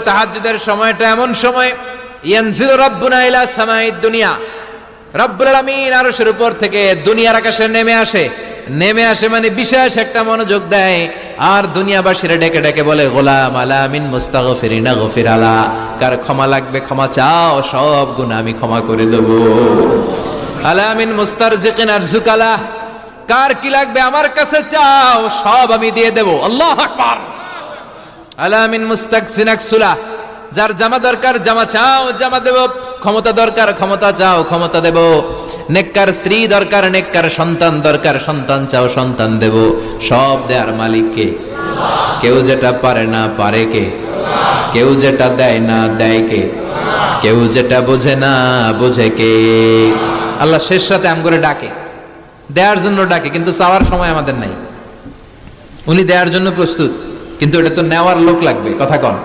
তাহাজ্জুদের সময়টা এমন সময় ইয়ানজিলু রাব্বুনা ইলা সামাইদ দুনিয়া, রব্বুল আলামিন আরশের উপর থেকে দুনিয়ার আকাশে নেমে আসে মানে বিশেষ একটা মনোযোগ দেয়, আর দুনিয়াবাসীরা ডেকে ডেকে বলে গোলাম আলা মিন মুস্তাগফিরিনা গফির আলা, কার ক্ষমা লাগবে ক্ষমা চাও, সব গুনাহ আমি ক্ষমা করে দেব। আলা মিন মুস্তারজিকিন আরজুকালা, কার কি লাগবে আমার কাছে চাও, সব আমি দিয়ে দেব। আল্লাহু আকবার। আলা মিন মুস্তাকসিন আকসুলা, যার জামা দরকার জামা চাও জামা দেব, ক্ষমতা দরকার ক্ষমতা চাও ক্ষমতা দেব, নেককার স্ত্রী দরকার নেককার সন্তান দরকার সন্তান চাও সন্তান দেব, সব দেয়ার মালিক কে? কেউ যেটা পারে না পারে কে? কেউ যেটা দেয় না দেয় কে? কেউ যেটা বোঝে না বোঝে কে? আল্লাহ শেষ রাতে আম করে ডাকে, দেওয়ার জন্য ডাকে, কিন্তু চাওয়ার সময় আমাদের নাই। উনি দেওয়ার জন্য প্রস্তুত, কিন্তু এটা তো নেওয়ার লোক লাগবে। কথা কন।